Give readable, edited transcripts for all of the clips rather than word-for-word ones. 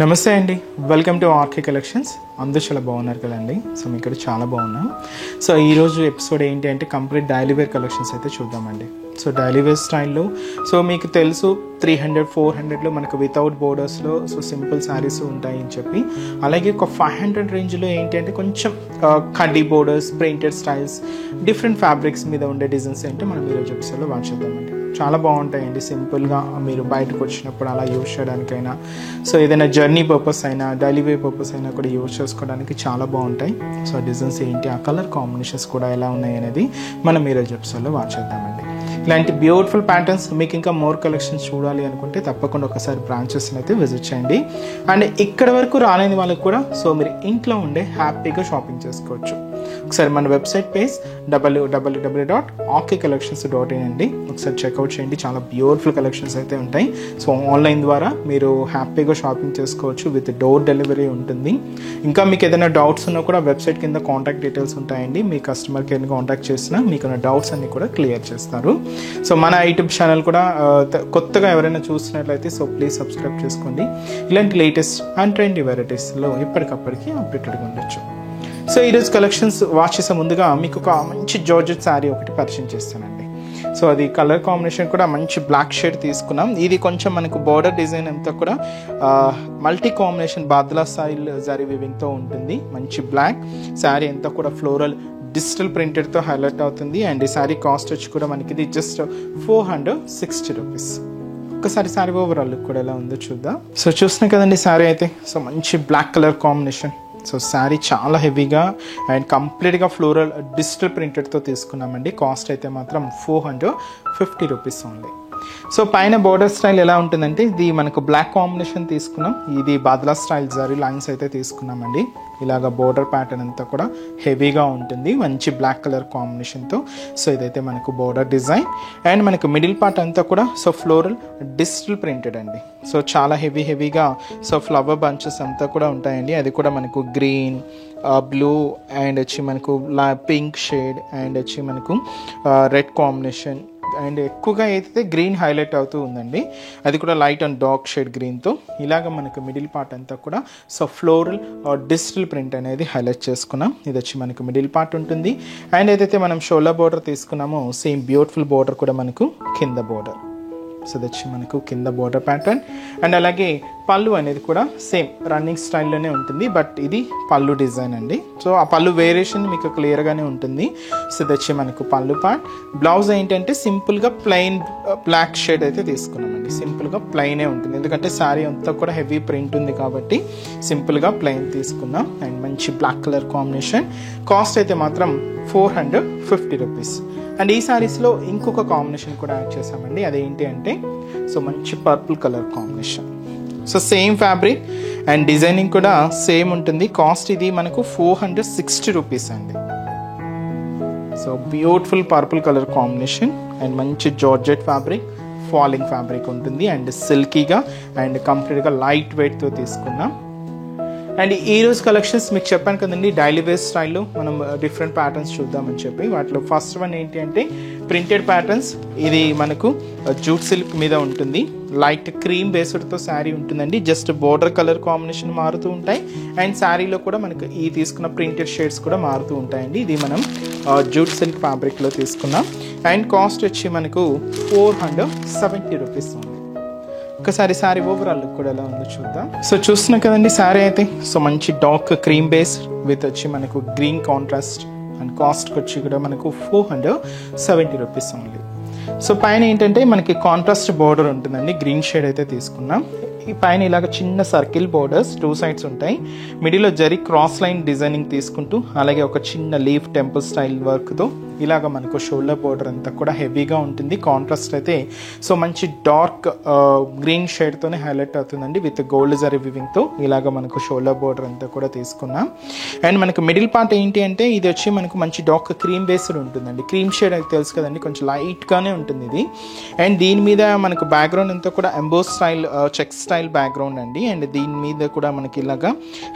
నమస్తే అండి, welcome to RK collections. అందరూ చాలా బాగున్నారు కదండి. సో మీకు ఇక్కడ చాలా బాగున్నాం. సో ఈరోజు ఎపిసోడ్ ఏంటి అంటే కంప్లీట్ డైలీ వేర్ కలెక్షన్స్ అయితే చూద్దామండి. సో డైలీ వేర్ స్టైల్లో సో మీకు తెలుసు 300-400లో మనకు వితౌట్ బోర్డర్స్లో సో సింపుల్ శారీస్ ఉంటాయని చెప్పి, అలాగే ఒక 500 రేంజ్లో ఏంటి అంటే కొంచెం కడ్డీ borders, printed styles, different fabrics మీద ఉండే డిజైన్స్ ఏంటో మనం ఈరోజు ఎపిసోడ్లో వాచ్ చేద్దామండి. చాలా బాగుంటాయండి. సింపుల్గా మీరు బయటకు వచ్చినప్పుడు అలా యూజ్ చేయడానికైనా, సో ఏదైనా జర్నీ పర్పస్ అయినా, డైలీ వేర్ పర్పస్ అయినా కూడా యూజ్ చేసుకోవడానికి చాలా బాగుంటాయి. సో డిజైన్స్ ఏంటి, ఆ కలర్ కాంబినేషన్స్ కూడా ఎలా ఉన్నాయి అనేది మనం ఈరోజు ఎపిసోడ్లో వాచ్ చేద్దామండి. ఇలాంటి బ్యూటిఫుల్ ప్యాటర్న్స్ మీకు ఇంకా మోర్ కలెక్షన్స్ చూడాలి అనుకుంటే తప్పకుండా ఒకసారి బ్రాంచెస్ని అయితే విజిట్ చేయండి. అండ్ ఇక్కడ వరకు రాలేని వాళ్ళకి కూడా సో మీరు ఇంట్లో ఉండే హ్యాపీగా షాపింగ్ చేసుకోవచ్చు. ఒకసారి మన వెబ్సైట్ పేజ్ www.okcollections.in అండి, ఒకసారి చెక్అవుట్ చేయండి. చాలా బ్యూటిఫుల్ కలెక్షన్స్ అయితే ఉంటాయి. సో ఆన్లైన్ ద్వారా మీరు హ్యాపీగా షాపింగ్ చేసుకోవచ్చు, విత్ డోర్ డెలివరీ ఉంటుంది. ఇంకా మీకు ఏదైనా డౌట్స్ ఉన్నా కూడా వెబ్సైట్ కింద కాంటాక్ట్ డీటెయిల్స్ ఉంటాయండి. మీ కస్టమర్ కేర్ని కాంటాక్ట్ చేసినా మీకున్న డౌట్స్ అన్ని కూడా క్లియర్ చేస్తారు. సో మన యూట్యూబ్ ఛానల్ కూడా కొత్తగా ఎవరైనా చూసినట్లయితే సో ప్లీజ్ సబ్స్క్రైబ్ చేసుకోండి. ఇలాంటి లేటెస్ట్ అండ్ ట్రెండీ వెరైటీస్లో ఎప్పటికప్పటికి అప్డేటెడ్గా ఉండొచ్చు. సో ఈరోజు కలెక్షన్స్ వాచ్ చేసే ముందుగా మీకు ఒక మంచి జార్జెట్ శారీ ఒకటి పరిచయం చేస్తానండి. సో అది కలర్ కాంబినేషన్ కూడా మంచి బ్లాక్ షేడ్ తీసుకున్నాం. ఇది కొంచెం మనకు బార్డర్ డిజైన్ అంతా కూడా మల్టీ కాంబినేషన్ బాద్లా స్టైల్ జరీ వీవింగ్తో ఉంటుంది. మంచి బ్లాక్ శారీ అంతా కూడా ఫ్లోరల్ డిజిటల్ ప్రింటెడ్తో హైలైట్ అవుతుంది. అండ్ ఈ శారీ కాస్ట్ వచ్చి కూడా మనకి ఇది జస్ట్ 460 రూపీస్. ఒక్కసారి శారీ ఓవరాల్ లుక్ కూడా ఎలా ఉందో చూద్దాం. సో చూస్తున్నాం కదండి శారీ అయితే. సో మంచి black colour combination. So sari చాలా హెవీగా అండ్ కంప్లీట్గా ఫ్లోరల్ డిజిటల్ ప్రింటెడ్తో తీసుకున్నామండి. కాస్ట్ అయితే మాత్రం 450 రూపీస్ ఓన్లీ. సో పైన బోర్డర్ స్టైల్ ఎలా ఉంటుందంటే ఇది మనకు బ్లాక్ కాంబినేషన్ తీసుకున్నాం. ఇది బాద్లా స్టైల్ జరీ లైన్స్ అయితే తీసుకున్నామండి. ఇలాగ బోర్డర్ ప్యాటర్న్ అంతా కూడా హెవీగా ఉంటుంది, మంచి బ్లాక్ కలర్ కాంబినేషన్తో. సో ఇదైతే మనకు బోర్డర్ డిజైన్. అండ్ మనకు మిడిల్ పార్ట్ అంతా కూడా సో ఫ్లోరల్ డిజిటల్ ప్రింటెడ్ అండి. సో చాలా హెవీగా సో ఫ్లవర్ బంచెస్ అంతా కూడా ఉంటాయండి. అది కూడా మనకు గ్రీన్, బ్లూ అండ్ వచ్చి మనకు పింక్ షేడ్ అండ్ వచ్చి మనకు రెడ్ కాంబినేషన్ అండ్ ఎక్కువగా అయితే గ్రీన్ హైలైట్ అవుతూ ఉందండి. అది కూడా లైట్ అండ్ డార్క్ షేడ్ గ్రీన్తో. ఇలాగ మనకు మిడిల్ పార్ట్ అంతా కూడా సో ఫ్లోరల్ డిజిటల్ ప్రింట్ అనేది హైలైట్ చేసుకున్నాం. ఇది వచ్చి మనకు మిడిల్ పార్ట్ ఉంటుంది. అండ్ ఏదైతే మనం షోల్డర్ బోర్డర్ తీసుకున్నామో సేమ్ బ్యూటిఫుల్ బోర్డర్ కూడా మనకు కింద బోర్డర్. సో ఇది వచ్చి మనకు కింద బోర్డర్ ప్యాటర్న్. అండ్ అలాగే పళ్ళు అనేది కూడా సేమ్ రన్నింగ్ స్టైల్లోనే ఉంటుంది, బట్ ఇది పళ్ళు డిజైన్ అండి. సో ఆ పళ్ళు వేరియేషన్ మీకు క్లియర్గానే ఉంటుంది. సో ఇది వచ్చి మనకు పళ్ళు పార్ట్. బ్లౌజ్ ఏంటంటే సింపుల్గా ప్లెయిన్ బ్లాక్ షేడ్ అయితే తీసుకున్నామండి. సింపుల్గా ప్లెయినే ఉంటుంది, ఎందుకంటే శారీ అంతా కూడా హెవీ ప్రింట్ ఉంది కాబట్టి సింపుల్గా ప్లెయిన్ తీసుకున్నాం. అండ్ మంచి బ్లాక్ కలర్ కాంబినేషన్. కాస్ట్ అయితే మాత్రం 450 రూపీస్. అండ్ ఈ శారీస్లో ఇంకొక కాంబినేషన్ కూడా యాడ్ చేసామండి. అదేంటి అంటే సో మంచి purple colour combination. So same fabric and designing కూడా సేమ్ ఉంటుంది. కాస్ట్ ఇది మనకు 460 రూపీస్ అండి. So beautiful purple colour combination and మంచి జార్జెట్ ఫ్యాబ్రిక్, ఫాలింగ్ ఫ్యాబ్రిక్ ఉంటుంది అండ్ సిల్కీగా అండ్ కంప్లీట్గా లైట్ వెయిట్తో తీసుకున్నాం. అండ్ ఈరోజు కలెక్షన్స్ మీకు చెప్పాను కదండి, డైలీ వేర్ స్టైల్లో మనం డిఫరెంట్ ప్యాటర్న్స్ చూద్దామని చెప్పి. వాటిలో ఫస్ట్ వన్ ఏంటి అంటే ప్రింటెడ్ ప్యాటర్న్స్. ఇది మనకు జూట్ సిల్క్ మీద ఉంటుంది. లైట్ క్రీమ్ బేస్డ్తో శారీ ఉంటుందండి. జస్ట్ బోర్డర్ కలర్ కాంబినేషన్ మారుతూ ఉంటాయి. అండ్ శారీలో కూడా మనకు ఈ తీసుకున్న ప్రింటెడ్ షేడ్స్ కూడా మారుతూ ఉంటాయండి. ఇది మనం జూట్ సిల్క్ ఫ్యాబ్రిక్లో తీసుకున్నాం. అండ్ కాస్ట్ వచ్చి మనకు 470 రూపీస్ ఉంది. ఒకసారి శారీ ఓవరాల్ లుక్ కూడా ఎలా ఉందో చూద్దాం. సో చూస్తున్నాం కదండి శారీ అయితే. సో మంచి డార్క్ క్రీమ్ బేస్ విత్ వచ్చి మనకు గ్రీన్ కాంట్రాస్ట్. అండ్ కాస్ట్కి వచ్చి కూడా మనకు 470 రూపీస్ ఓన్లీ. సో పైన ఏంటంటే మనకి కాంట్రాస్ట్ బోర్డర్ ఉంటుందండి. గ్రీన్ షేడ్ అయితే తీసుకున్నాం. ఈ పైన ఇలాగ చిన్న సర్కిల్ బోర్డర్స్ 2 సైడ్స్ ఉంటాయి. మిడిల్లో జరీ క్రాస్ లైన్ డిజైనింగ్ తీసుకుంటూ అలాగే ఒక చిన్న లీఫ్ టెంపుల్ స్టైల్ వర్క్తో ఇలాగ మనకు షోల్డర్ బోర్డర్ అంతా కూడా హెవీగా ఉంటుంది. కాంట్రాస్ట్ అయితే సో మంచి డార్క్ గ్రీన్ షేడ్తోనే హైలైట్ అవుతుందండి, విత్ గోల్డ్ జరీ వివింగ్తో. ఇలాగ మనకు షోల్డర్ బోర్డర్ అంతా కూడా తీసుకున్నాం. అండ్ మనకు మిడిల్ పార్ట్ ఏంటి అంటే ఇది వచ్చి మనకు మంచి డార్క్ క్రీమ్ బేస్డ్ ఉంటుందండి. క్రీమ్ షేడ్ అయితే తెలుసు కదండి, కొంచెం లైట్గానే ఉంటుంది ఇది. అండ్ దీని మీద మనకు బ్యాక్గ్రౌండ్ అంతా కూడా emboss style check style background అండి. అండ్ దీని మీద కూడా మనకి ఇలాగా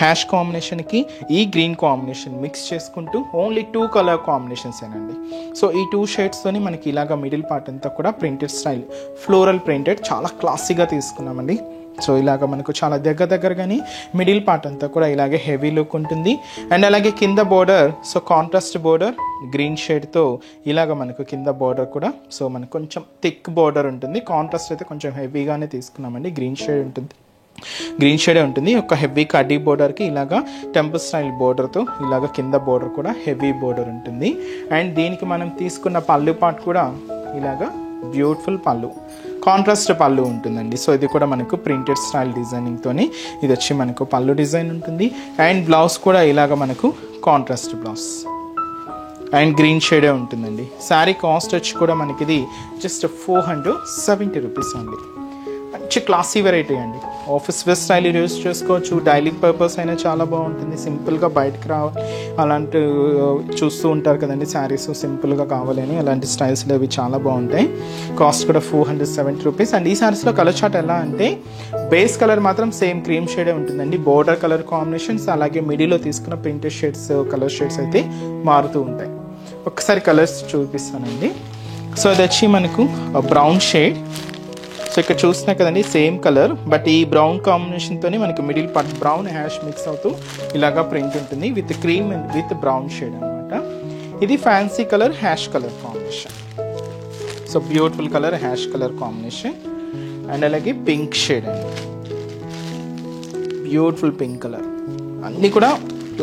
హ్యాష్ కాంబినేషన్కి ఈ గ్రీన్ కాంబినేషన్ మిక్స్ చేసుకుంటూ ఓన్లీ 2 కలర్ కాంబినేషన్స్ ఏనండి. సో ఈ 2 షేడ్స్తోని మనకి ఇలాగా మిడిల్ పార్ట్ అంతా కూడా ప్రింటెడ్ స్టైల్ ఫ్లోరల్ ప్రింటెడ్ చాలా క్లాసీగా తీసుకున్నామండి. సో ఇలాగ మనకు చాలా దగ్గరగానే మిడిల్ పార్ట్ అంతా కూడా ఇలాగే హెవీ లుక్ ఉంటుంది. అండ్ అలాగే కింద border so contrast border green షేడ్తో ఇలాగ మనకు కింద బోర్డర్ కూడా సో మనకు కొంచెం థిక్ బోర్డర్ ఉంటుంది. కాంట్రాస్ట్ అయితే కొంచెం హెవీగానే తీసుకున్నామండి, గ్రీన్ షేడే ఉంటుంది. ఒక హెవీ కడ్డీ బోర్డర్కి ఇలాగా టెంపుల్ స్టైల్ బోర్డర్తో ఇలాగ కింద బోర్డర్ కూడా హెవీ బోర్డర్ ఉంటుంది. అండ్ దీనికి మనం తీసుకున్న పళ్ళు పార్ట్ కూడా ఇలాగా బ్యూటిఫుల్ పళ్ళు, కాంట్రాస్ట్ పళ్ళు ఉంటుందండి. సో ఇది కూడా మనకు ప్రింటెడ్ స్టైల్ డిజైనింగ్తోని ఇది వచ్చి మనకు పళ్ళు డిజైన్ ఉంటుంది. అండ్ బ్లౌజ్ కూడా ఇలాగ మనకు కాంట్రాస్ట్ బ్లౌజ్ అండ్ గ్రీన్ షేడే ఉంటుందండి. శారీ కాస్ట్ వచ్చి కూడా మనకి ఇది జస్ట్ 470 రూపీస్ అండి. మంచి క్లాసీ వెరైటీ అండి. ఆఫీస్ వేర్ స్టైల్ యూజ్ చేసుకోవచ్చు, డైలీ పర్పస్ అయినా చాలా బాగుంటుంది. సింపుల్గా బయటకు రావాలి అలాంటి చూస్తూ ఉంటారు కదండి శారీస్ సింపుల్గా కావాలని, అలాంటి స్టైల్స్లో ఇవి చాలా బాగుంటాయి. కాస్ట్ కూడా 470 రూపీస్. అండ్ ఈ శారీస్లో కలర్ చార్ట్ ఎలా అంటే బేస్ కలర్ మాత్రం సేమ్ క్రీమ్ షేడే ఉంటుందండి. బోర్డర్ కలర్ కాంబినేషన్స్ అలాగే మిడిల్లో తీసుకున్న ప్రింటెడ్ షేడ్స్ కలర్ షేడ్స్ అయితే మారుతూ ఉంటాయి. ఒకసారి కలర్స్ చూపిస్తానండి. సో అది వచ్చి మనకు బ్రౌన్ షేడ్. సో ఇక్కడ చూస్తున్నా కదండి సేమ్ కలర్, బట్ ఈ బ్రౌన్ కాంబినేషన్తోనే మనకి middle part brown hash mix అవుతూ ఇలాగా ప్రింట్ ఉంటుంది with cream and with brown shade అనమాట. ఇది fancy colour hash colour combination. So beautiful colour hash colour combination. And అలాగే పింక్ షేడ్ అండి, బ్యూటిఫుల్ పింక్ కలర్. అన్నీ కూడా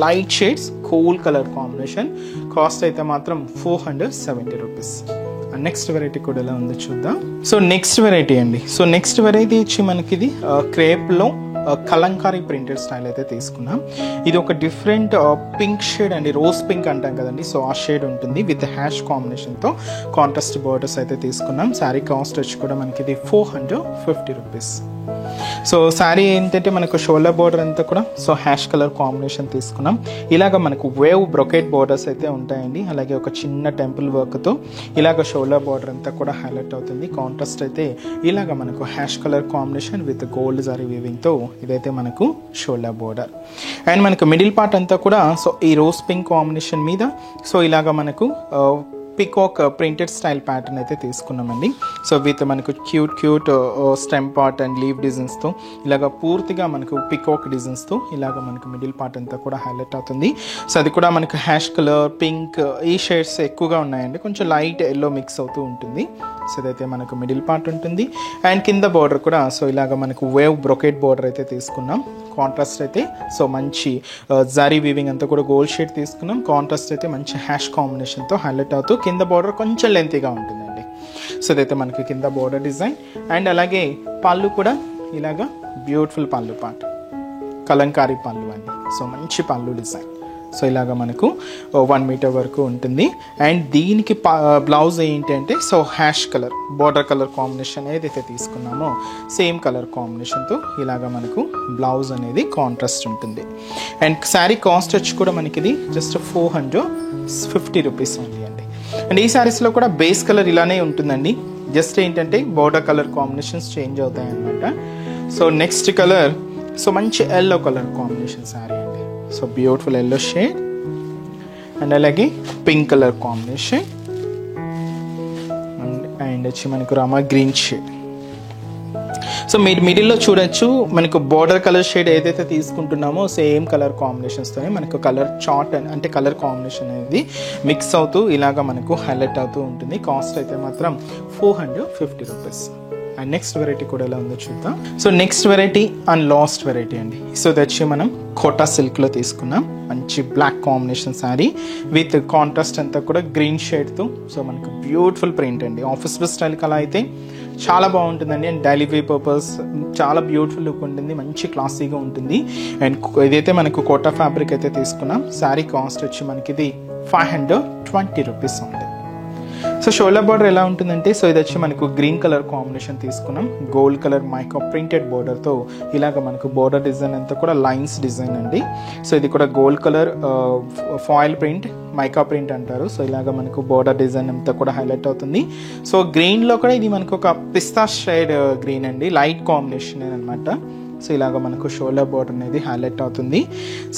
light shades cool colour combination. Cost అయితే మాత్రం 470 రూపీస్. నెక్స్ట్ వెరైటీ కూడా ఎలా ఉందో చూద్దాం. సో నెక్స్ట్ వెరైటీ అండి. సో నెక్స్ట్ వెరైటీ ఇచ్చి మనకి ఇది క్రేప్లో కలంకారీ ప్రింటెడ్ స్టైల్ అయితే తీసుకున్నాం. ఇది ఒక డిఫరెంట్ పింక్ షేడ్ అండి, రోజ్ పింక్ అంటాం కదండి. సో ఆ షేడ్ ఉంటుంది విత్ హ్యాష్ కాంబినేషన్తో కాంట్రాస్ట్ బోర్డర్స్ అయితే తీసుకున్నాం. శారీ కాస్ట్ వచ్చి కూడా మనకి ఇది 450 రూపీస్. సో శారీ ఏంటంటే మనకు షోల్డర్ బోర్డర్ అంతా కూడా సో హ్యాష్ కలర్ కాంబినేషన్ తీసుకున్నాం. ఇలాగ మనకు వేవ్ బ్రొకెట్ బోర్డర్స్ అయితే ఉంటాయండి. అలాగే ఒక చిన్న టెంపుల్ వర్క్తో ఇలాగ షోల్డర్ బోర్డర్ అంతా కూడా హైలైట్ అవుతుంది. కాంట్రాస్ట్ అయితే ఇలాగ మనకు ash colour combination with gold zari వీవింగ్తో ఇదైతే మనకు షోల్డర్ బోర్డర్. అండ్ మనకు మిడిల్ పార్ట్ అంతా కూడా సో ఈ రోజ్ పింక్ కాంబినేషన్ మీద సో ఇలాగ మనకు పికాక్ ప్రింటెడ్ స్టైల్ ప్యాటర్న్ అయితే తీసుకున్నామండి. సో విత్ మనకు cute stem part and leaf డిజైన్స్తో ఇలాగ పూర్తిగా మనకు పికాక్ డిజైన్స్తో ఇలాగ మనకు మిడిల్ పార్ట్ అంతా కూడా హైలైట్ అవుతుంది. సో అది కూడా మనకు హ్యాష్ కలర్ పింక్ ఈ షేడ్స్ ఎక్కువగా ఉన్నాయండి, కొంచెం లైట్ ఎల్లో మిక్స్ అవుతూ ఉంటుంది. సో ఇదైతే మనకు మిడిల్ పార్ట్ ఉంటుంది. అండ్ కింద బార్డర్ కూడా సో ఇలాగ మనకు వేవ్ బ్రొకెట్ బార్డర్ అయితే తీసుకున్నాం. కాంట్రాస్ట్ అయితే సో మంచి జారీ వీవింగ్ అంతా కూడా గోల్డ్ షేడ్ తీసుకున్నాం. కాంట్రాస్ట్ అయితే మంచి హ్యాష్ కాంబినేషన్తో హైలైట్ అవుతూ కింద బార్డర్ కొంచెం లెంతీగా ఉంటుందండి. సో ఇదైతే మనకి కింద బార్డర్ డిజైన్. అండ్ అలాగే పళ్ళు కూడా ఇలాగా బ్యూటిఫుల్ పళ్ళు పార్ట్, కలంకారీ పళ్ళు అండి. సో మంచి పళ్ళు డిజైన్. సో ఇలాగ మనకు 1 మీటర్ వరకు ఉంటుంది. అండ్ దీనికి బ్లౌజ్ ఏంటి అంటే so ash colour border colour combination ఏదైతే తీసుకున్నామో సేమ్ కలర్ కాంబినేషన్తో ఇలాగ మనకు బ్లౌజ్ అనేది కాంట్రాస్ట్ ఉంటుంది. అండ్ శారీ కాస్ట్ వచ్చి కూడా మనకి ఇది జస్ట్ 450 రూపీస్ ఉంది అండి. అండ్ ఈ శారీస్లో కూడా బేస్ కలర్ ఇలానే ఉంటుందండి, జస్ట్ ఏంటంటే బార్డర్ కలర్ కాంబినేషన్స్ చేంజ్ అవుతాయి అన్నమాట. సో నెక్స్ట్ కలర్ సో మంచి ఎల్లో కలర్ కాంబినేషన్ శారీ అండి. So beautiful yellow shade and అలాగే పింక్ కలర్ కాంబినేషన్ అండ్ వచ్చి మనకు రామా గ్రీన్ షేడ్. సో మీరు మిడిల్లో చూడొచ్చు మనకు బార్డర్ కలర్ షేడ్ ఏదైతే తీసుకుంటున్నామో సేమ్ కలర్ కాంబినేషన్స్తోనే మనకు కలర్ చార్ట్ అంటే కలర్ కాంబినేషన్ అనేది మిక్స్ అవుతూ ఇలాగా మనకు హైలైట్ అవుతూ ఉంటుంది. కాస్ట్ అయితే మాత్రం 450 రూపీస్. అండ్ నెక్స్ట్ వెరైటీ కూడా ఎలా ఉందో చూద్దాం. So next variety and last variety అండి. సో ఇది వచ్చి మనం కోటా సిల్క్లో తీసుకున్నాం. మంచి black combination sari with contrast అంతా కూడా గ్రీన్ షేడ్తో సో మనకు బ్యూటిఫుల్ ప్రింట్ అండి. ఆఫీస్ వేర్ స్టైల్కి అలా అయితే చాలా బాగుంటుందండి. అండ్ డైలీ వేర్ పర్పస్ చాలా బ్యూటిఫుల్ లుక్ ఉంటుంది, మంచి క్లాసీగా ఉంటుంది. అండ్ ఇదైతే మనకు కోటా ఫ్యాబ్రిక్ అయితే తీసుకున్నాం. శారీ కాస్ట్ వచ్చి మనకి ఇది 520 రూపీస్ ఉంది. సో షోల్డర్ బార్డర్ ఎలా ఉంటుందంటే సో ఇది వచ్చి మనకు గ్రీన్ కలర్ కాంబినేషన్ తీసుకున్నాం. గోల్డ్ కలర్ మైకా ప్రింటెడ్ బార్డర్తో ఇలాగ మనకు బార్డర్ డిజైన్ అంతా కూడా లైన్స్ డిజైన్ అండి. సో ఇది కూడా gold colour foil print mica print అంటారు. సో ఇలాగ మనకు బార్డర్ డిజైన్ అంతా కూడా హైలైట్ అవుతుంది. సో గ్రీన్లో కూడా ఇది మనకు ఒక పిస్తా షేడ్ గ్రీన్ అండి, లైట్ కాంబినేషన్ అనమాట. సో ఇలాగ మనకు షోల్డర్ బార్డర్ అనేది హైలైట్ అవుతుంది.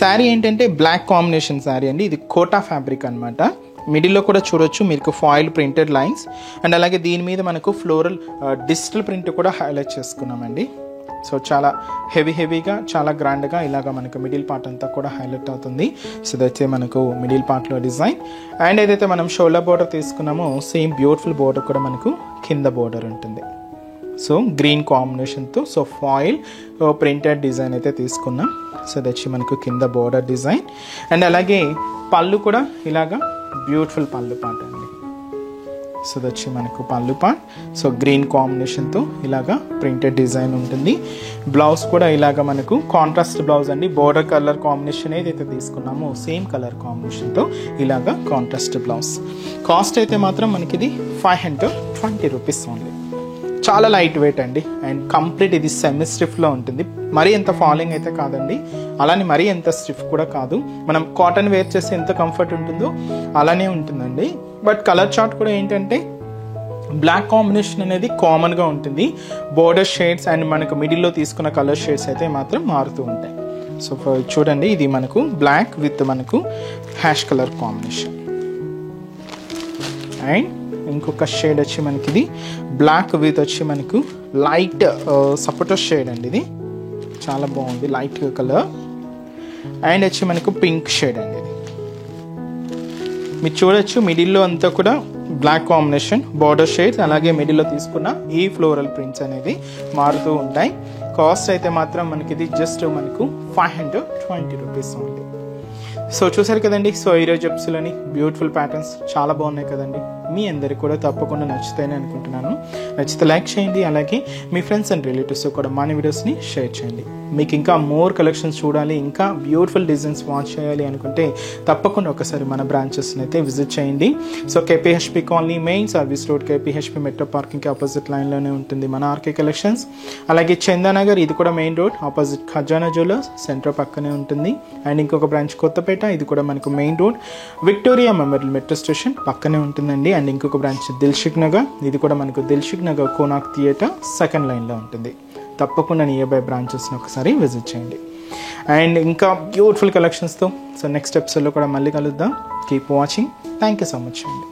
శారీ ఏంటంటే బ్లాక్ కాంబినేషన్ శారీ అండి. ఇది కోటా ఫ్యాబ్రిక్ అనమాట. మిడిల్లో కూడా చూడొచ్చు మీకు ఫాయిల్ ప్రింటెడ్ లైన్స్ అండ్ అలాగే దీని మీద మనకు ఫ్లోరల్ డిజిటల్ ప్రింట్ కూడా హైలైట్ చేసుకున్నామండి. సో చాలా హెవీగా చాలా గ్రాండ్గా ఇలాగ మనకు మిడిల్ పార్ట్ అంతా కూడా హైలైట్ అవుతుంది. సో ఇదైతే మనకు మిడిల్ పార్ట్లో డిజైన్. అండ్ ఏదైతే మనం షోల్డర్ బోర్డర్ తీసుకున్నామో సేమ్ బ్యూటిఫుల్ బోర్డర్ కూడా మనకు కింద బోర్డర్ ఉంటుంది. సో గ్రీన్ కాంబినేషన్తో సో ఫాయిల్ ప్రింటెడ్ డిజైన్ అయితే తీసుకున్నాం. సో ఇది వచ్చి మనకు కింద బోర్డర్ డిజైన్. అండ్ అలాగే పళ్ళు కూడా ఇలాగా బ్యూటిఫుల్ పళ్ళు పార్ట్ అండి. సో ఇది వచ్చి మనకు పళ్ళు పార్ట్. సో గ్రీన్ కాంబినేషన్తో ఇలాగా ప్రింటెడ్ డిజైన్ ఉంటుంది. బ్లౌజ్ కూడా ఇలాగా మనకు కాంట్రాస్ట్ బ్లౌజ్ అండి. బోర్డర్ కలర్ కాంబినేషన్ ఏదైతే తీసుకున్నామో సేమ్ కలర్ కాంబినేషన్తో ఇలాగా కాంట్రాస్ట్ బ్లౌజ్. కాస్ట్ అయితే మాత్రం మనకి ఇది 520 రూపీస్ ఓన్లీ. చాలా లైట్ వెయిట్ అండి. అండ్ కంప్లీట్ ఇది సెమీ స్టిఫ్లో ఉంటుంది. మరీ ఎంత ఫాలింగ్ అయితే కాదండి, అలానే మరీ ఎంత స్టిఫ్ కూడా కాదు. మనం కాటన్ వేర్ చేస్తే ఎంత కంఫర్ట్ ఉంటుందో అలానే ఉంటుందండి. బట్ కలర్ చార్ట్ కూడా ఏంటంటే బ్లాక్ కాంబినేషన్ అనేది కామన్గా ఉంటుంది. బోర్డర్ షేడ్స్ అండ్ మనకు మిడిల్లో తీసుకున్న కలర్ షేడ్స్ అయితే మాత్రం మారుతూ ఉంటాయి. సో చూడండి, ఇది మనకు బ్లాక్ విత్ మనకు హ్యాష్ కలర్ కాంబినేషన్. అండ్ ఇంకొక షేడ్ వచ్చి మనకి ఇది బ్లాక్ విత్ వచ్చి మనకు లైట్ సపోటో షేడ్ అండి. ఇది చాలా బాగుంది, లైట్ కలర్. అండ్ వచ్చి మనకు పింక్ షేడ్ అండి. ఇది మీరు చూడొచ్చు మిడిల్లో అంతా కూడా బ్లాక్ కాంబినేషన్ బోర్డర్ షేడ్స్, అలాగే మిడిల్లో తీసుకున్న ఈ ఫ్లోరల్ ప్రింట్స్ అనేది మారుతూ ఉంటాయి. కాస్ట్ అయితే మాత్రం మనకి ఇది జస్ట్ మనకు 520 రూపీస్ ఓన్లీ. సో చూసారు కదండి. సో ఈరోజు ఎపిసోడ్లోని బ్యూటిఫుల్ ప్యాటర్న్స్ చాలా బాగున్నాయి కదండి. మీ అందరికి కూడా తప్పకుండా నచ్చుతాయని అనుకుంటున్నాను. నచ్చితే లైక్ చేయండి, అలాగే మీ ఫ్రెండ్స్ అండ్ రిలేటివ్స్ కూడా మన వీడియోస్ని షేర్ చేయండి. మీకు ఇంకా మోర్ కలెక్షన్స్ చూడాలి, ఇంకా బ్యూటిఫుల్ డిజైన్స్ వాచ్ చేయాలి అనుకుంటే తప్పకుండా ఒకసారి మన బ్రాంచెస్ని అయితే విజిట్ చేయండి. So KPHB colony main service road, KPHB metro పార్కింగ్కి ఆపోజిట్ లైన్లోనే ఉంటుంది మన ఆర్కే కలెక్షన్స్. అలాగే చందానగర్, ఇది కూడా main road opposite Khazana jewellers centre పక్కనే ఉంటుంది. అండ్ ఇంకొక బ్రాంచ్ కొత్తపేట, ఇది కూడా మనకు main road Victoria memorial metro station పక్కనే ఉంటుందండి. అండ్ ఇంకొక బ్రాంచ్ దిల్షుక్ నగర్, ఇది కూడా మనకు దిల్షుక్ నగర్ కోనాక్ థియేటర్ సెకండ్ లైన్లో ఉంటుంది. తప్పకుండా నియర్ బై బ్రాంచెస్ని ఒకసారి విజిట్ చేయండి. అండ్ ఇంకా బ్యూటిఫుల్ కలెక్షన్స్తో సో నెక్స్ట్ ఎపిసోడ్లో కూడా మళ్ళీ కలుద్దాం. Keep watching. Thank you so much అండి.